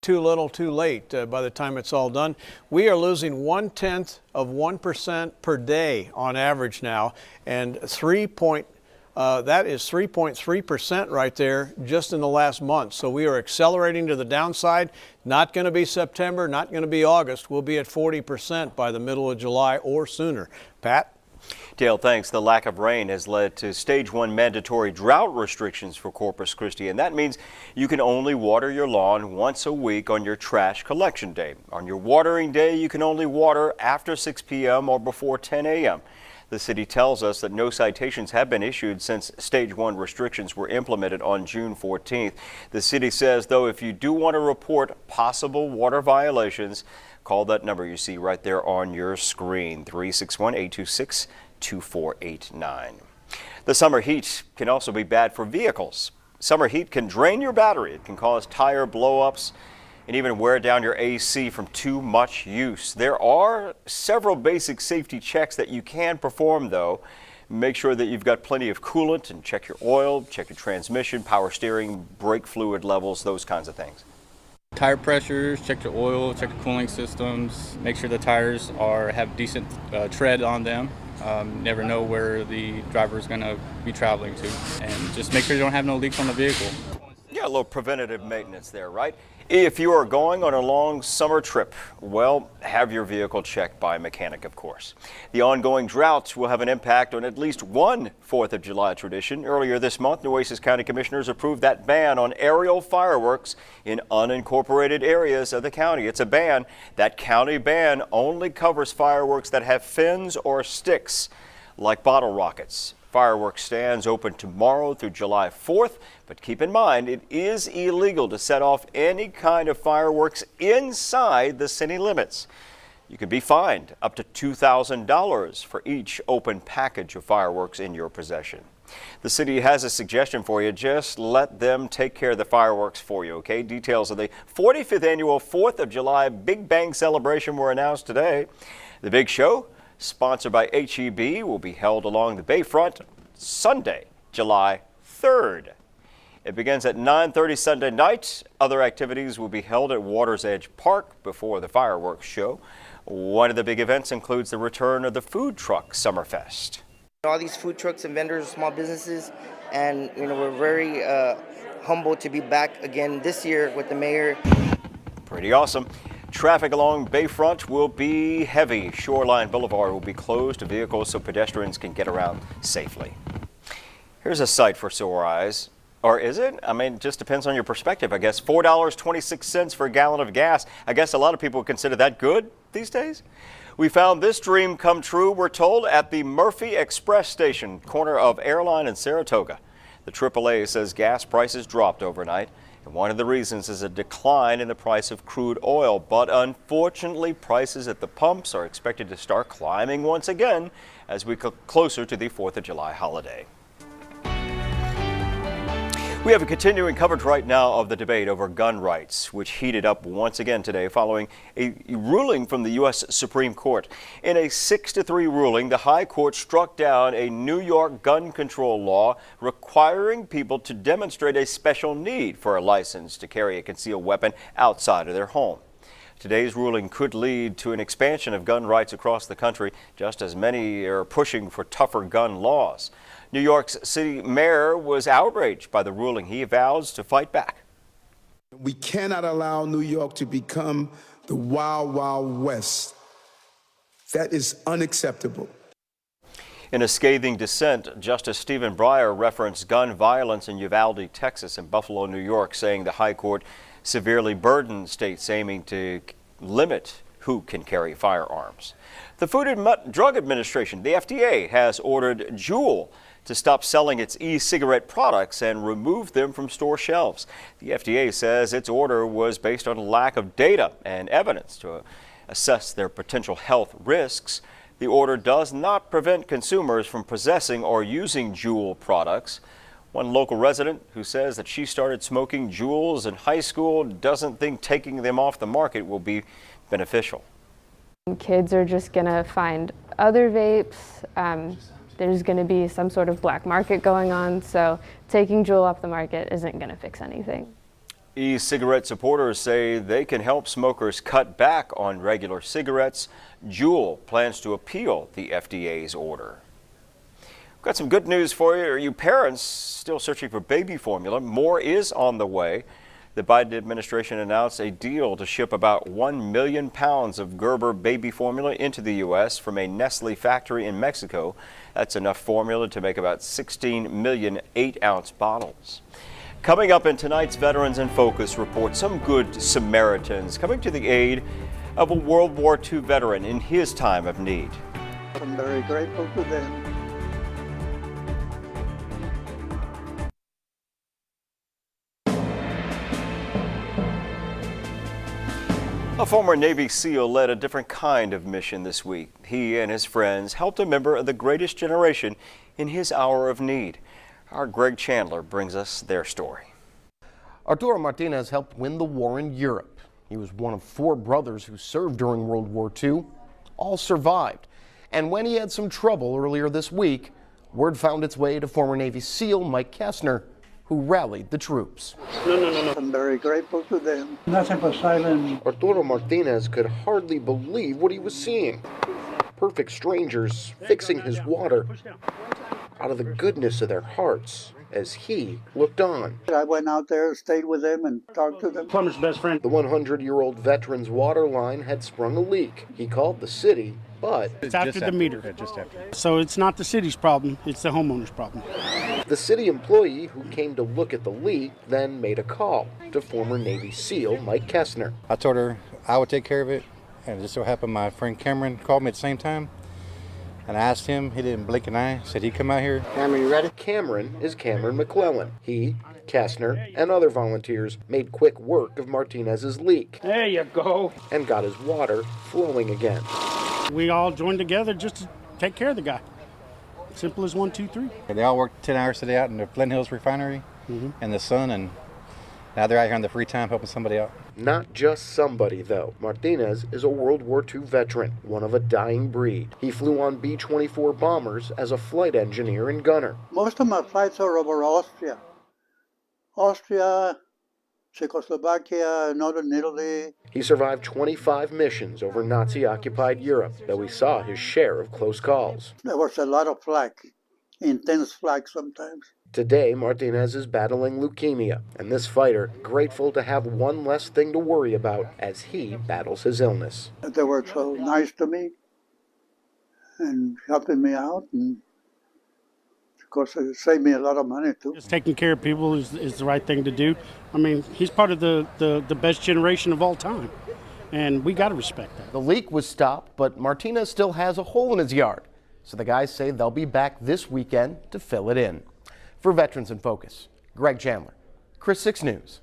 Too little, too late by the time it's all done. We are losing 0.1% per day on average now, and that is 3.3% right there just in the last month. So we are accelerating to the downside. Not going to be September, not going to be August. We'll be at 40% by the middle of July or sooner. Pat? Dale, thanks. The lack of rain has led to stage 1 mandatory drought restrictions for Corpus Christi, and that means you can only water your lawn once a week on your trash collection day. On your watering day, you can only water after 6 p.m. or before 10 a.m. The city tells us that no citations have been issued since stage 1 restrictions were implemented on June 14th. The city says, though, if you do want to report possible water violations, call that number you see right there on your screen, 361-826-2489. The summer heat can also be bad for vehicles. Summer heat can drain your battery. It can cause tire blow-ups and even wear down your AC from too much use. There are several basic safety checks that you can perform, though. Make sure that you've got plenty of coolant and check your oil, check your transmission, power steering, brake fluid levels, those kinds of things. Tire pressures, check your oil, check the cooling systems, make sure the tires have decent tread on them. Never know where the driver is going to be traveling to, and just make sure you don't have no leaks on the vehicle. Yeah, a little preventative maintenance there, right? If you are going on a long summer trip, well, have your vehicle checked by a mechanic, of course. The ongoing drought will have an impact on at least one 4th of July tradition. Earlier this month, Nueces County Commissioners approved that ban on aerial fireworks in unincorporated areas of the county. It's a ban. That county ban only covers fireworks that have fins or sticks, like bottle rockets. Fireworks stands open tomorrow through July 4th, but keep in mind it is illegal to set off any kind of fireworks inside the city limits. You can be fined up to $2,000 for each open package of fireworks in your possession. The city has a suggestion for you. Just let them take care of the fireworks for you, okay? Details of the 45th annual 4th of July Big Bang celebration were announced today. The big show, sponsored by HEB, will be held along the Bayfront Sunday, July 3rd. It begins at 9:30 Sunday night. Other activities will be held at Water's Edge Park before the fireworks show. One of the big events includes the return of the Food Truck Summerfest. All these food trucks and vendors, small businesses, and we're very humbled to be back again this year with the mayor. Pretty awesome. Traffic along Bayfront will be heavy. Shoreline Boulevard will be closed to vehicles so pedestrians can get around safely. Here's a sight for sore eyes. Or is it? I mean, it just depends on your perspective, I guess. $4.26 for a gallon of gas. I guess a lot of people consider that good these days. We found this dream come true, we're told, at the Murphy Express station, corner of Airline and Saratoga. The AAA says gas prices dropped overnight. And one of the reasons is a decline in the price of crude oil. But unfortunately, prices at the pumps are expected to start climbing once again as we get closer to the 4th of July holiday. We have a continuing coverage right now of the debate over gun rights, which heated up once again today following a ruling from the U.S. Supreme Court. In a 6-3 ruling, the High Court struck down a New York gun control law requiring people to demonstrate a special need for a license to carry a concealed weapon outside of their home. Today's ruling could lead to an expansion of gun rights across the country, just as many are pushing for tougher gun laws. New York's city mayor was outraged by the ruling. He vows to fight back. We cannot allow New York to become the Wild Wild West. That is unacceptable. In a scathing dissent, Justice Stephen Breyer referenced gun violence in Uvalde, Texas, and Buffalo, New York, saying the High Court severely burdened states aiming to limit who can carry firearms. The Food and Drug Administration, the FDA, has ordered Juul to stop selling its e-cigarette products and remove them from store shelves. The FDA says its order was based on a lack of data and evidence to assess their potential health risks. The order does not prevent consumers from possessing or using Juul products. One local resident who says that she started smoking Juuls in high school doesn't think taking them off the market will be beneficial. Kids are just going to find other vapes. There's going to be some sort of black market going on, so taking Juul off the market isn't going to fix anything. E-cigarette supporters say they can help smokers cut back on regular cigarettes. Juul plans to appeal the FDA's order. We've got some good news for you. Are you parents still searching for baby formula? More is on the way. The Biden administration announced a deal to ship about 1 million pounds of Gerber baby formula into the U.S. from a Nestle factory in Mexico. That's enough formula to make about 16 million 8-ounce bottles. Coming up in tonight's Veterans in Focus report, some good Samaritans coming to the aid of a World War II veteran in his time of need. I'm very grateful to them. A former Navy SEAL led a different kind of mission this week. He and his friends helped a member of the greatest generation in his hour of need. Our Greg Chandler brings us their story. Arturo Martinez helped win the war in Europe. He was one of 4 brothers who served during World War II. All survived. And when he had some trouble earlier this week, word found its way to former Navy SEAL Mike Kessner, who rallied the troops. No. I'm very grateful to them. Nothing but silence. Arturo Martinez could hardly believe what he was seeing. Perfect strangers fixing his water out of the goodness of their hearts as he looked on. I went out there, stayed with them, and talked to them. Plumber's best friend. The 100-year-old veteran's water line had sprung a leak. He called the city, but it's after the meter. So it's not the city's problem, it's the homeowner's problem. The city employee who came to look at the leak then made a call to former Navy SEAL Mike Kessner. I told her I would take care of it, and it just so happened my friend Cameron called me at the same time. And I asked him, he didn't blink an eye, said he'd come out here. Cameron, you ready? Cameron is Cameron McClellan. He, Kessner, and other volunteers made quick work of Martinez's leak. There you go. And got his water flowing again. We all joined together just to take care of the guy. Simple as 1, 2, 3. They all worked 10 hours a day out in the Flint Hills refinery in the sun, and now they're out here on the free time helping somebody out. Not just somebody, though. Martinez is a World War II veteran, one of a dying breed. He flew on B-24 bombers as a flight engineer and gunner. Most of my flights are over Austria, Czechoslovakia, Northern Italy. He survived 25 missions over Nazi-occupied Europe, though he saw his share of close calls. There was a lot of flak, intense flak sometimes. Today, Martinez is battling leukemia, and this fighter grateful to have one less thing to worry about as he battles his illness. They were so nice to me and helping me out, and of course it saved me a lot of money too. Just taking care of people is the right thing to do. I mean, he's part of the best generation of all time, and we got to respect that. The leak was stopped, but Martinez still has a hole in his yard, so the guys say they'll be back this weekend to fill it in. For Veterans in Focus, Greg Chandler, Chris 6 News.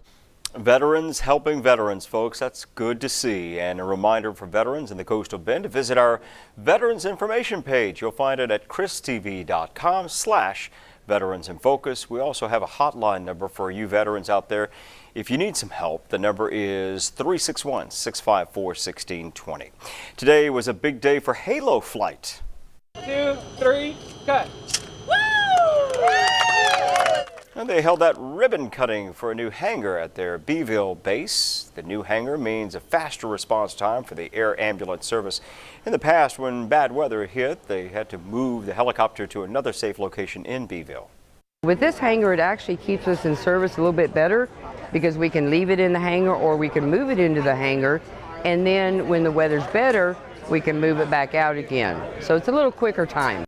Veterans helping veterans, folks. That's good to see. And a reminder for veterans in the Coastal Bend to visit our Veterans Information page. You'll find it at christv.com/Veterans in Focus. We also have a hotline number for you veterans out there. If you need some help, the number is 361-654-1620. Today was a big day for Halo Flight. 2, 3, cut. And they held that ribbon cutting for a new hangar at their Beeville base. The new hangar means a faster response time for the air ambulance service. In the past, when bad weather hit, they had to move the helicopter to another safe location in Beeville. With this hangar, it actually keeps us in service a little bit better because we can leave it in the hangar or we can move it into the hangar, and then when the weather's better, we can move it back out again. So it's a little quicker time.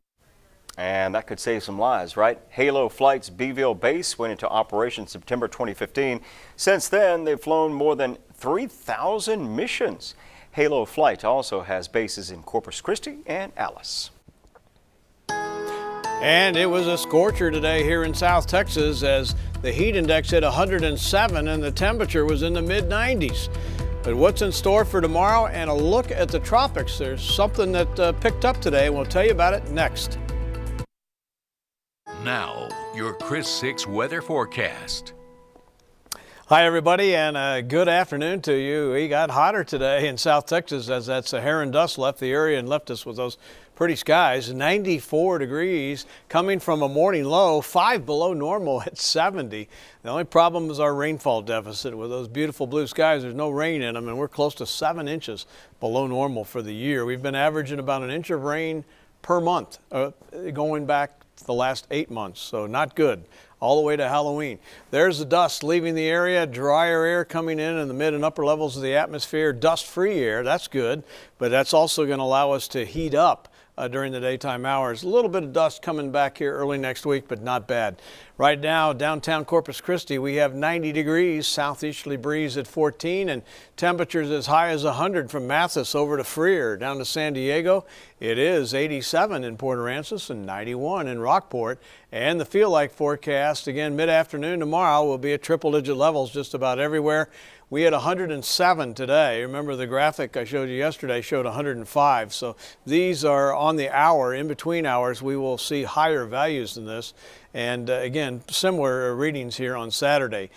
And that could save some lives, right? Halo Flight's Beeville base went into operation September 2015. Since then, they've flown more than 3,000 missions. Halo Flight also has bases in Corpus Christi and Alice. And it was a scorcher today here in South Texas as the heat index hit 107 and the temperature was in the mid-90s. But what's in store for tomorrow and a look at the tropics? There's something that picked up today, and we'll tell you about it next. Now, your Chris 6 weather forecast. Hi, everybody, and good afternoon to you. We got hotter today in South Texas as that Saharan dust left the area and left us with those pretty skies. 94 degrees coming from a morning low, 5 below normal at 70. The only problem is our rainfall deficit. With those beautiful blue skies, there's no rain in them, and we're close to 7 inches below normal for the year. We've been averaging about an inch of rain per month going back the last 8 months, so not good. All the way to Halloween. There's the dust leaving the area, drier air coming in the mid and upper levels of the atmosphere, dust-free air, that's good, but that's also going to allow us to heat up during the daytime hours. A little bit of dust coming back here early next week, but not bad. Right now, downtown Corpus Christi, we have 90 degrees, southeasterly breeze at 14, and temperatures as high as 100 from Mathis over to Freer. Down to San Diego, it is 87 in Port Aransas and 91 in Rockport. And the feel-like forecast, again, mid-afternoon tomorrow will be at triple-digit levels just about everywhere. We had 107 today. Remember the graphic I showed you yesterday showed 105. So these are on the hour. In between hours, we will see higher values than this. And again, similar readings here on Saturday.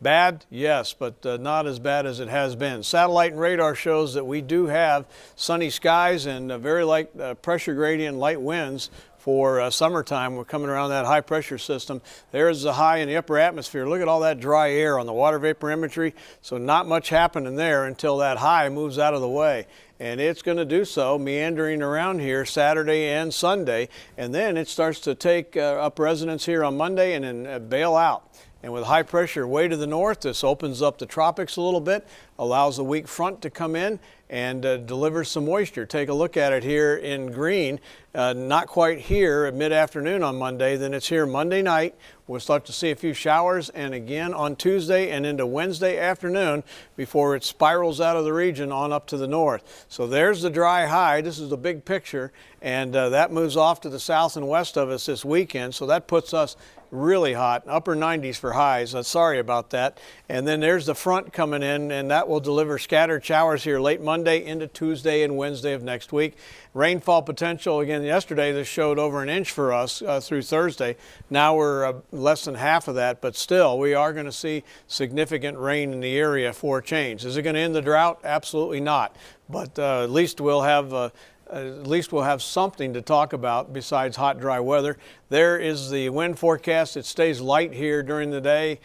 Bad? Yes, but not as bad as it has been. Satellite and radar shows that we do have sunny skies and very light pressure gradient, light winds for summertime. We're coming around that high pressure system. There's the high in the upper atmosphere. Look at all that dry air on the water vapor imagery. So not much happening there until that high moves out of the way. And it's going to do so, meandering around here Saturday and Sunday. And then it starts to take up residence here on Monday and then bail out. And with high pressure way to the north, this opens up the tropics a little bit, allows a weak front to come in and deliver some moisture. Take a look at it here in green. Not quite here at mid-afternoon on Monday, then it's here Monday night. We'll start to see a few showers and again on Tuesday and into Wednesday afternoon before it spirals out of the region on up to the north. So there's the dry high. This is the big picture, and that moves off to the south and west of us this weekend. So that puts us really hot, upper 90s for highs. Sorry about that. And then there's the front coming in, and that will deliver scattered showers here late Monday into Tuesday and Wednesday of next week. Rainfall potential, again, yesterday this showed over an inch for us through Thursday. Now we're less than half of that, but still we are going to see significant rain in the area for a change. Is it going to end the drought? Absolutely not. But at least we'll have something to talk about besides hot, dry weather. There is the wind forecast. It stays light here during the day,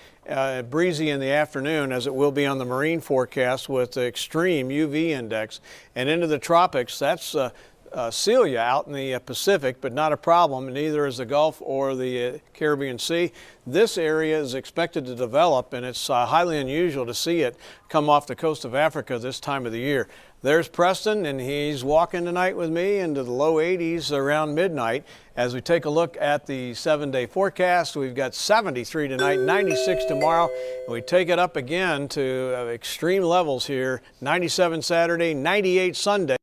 breezy in the afternoon, as it will be on the marine forecast with the extreme UV index. And into the tropics, that's Celia out in the Pacific, but not a problem, and neither is the Gulf or the Caribbean Sea. This area is expected to develop, and it's highly unusual to see it come off the coast of Africa this time of the year. There's Preston, and he's walking tonight with me into the low 80s around midnight. As we take a look at the 7-day forecast, we've got 73 tonight, 96 tomorrow, and we take it up again to extreme levels here, 97 Saturday, 98 Sunday.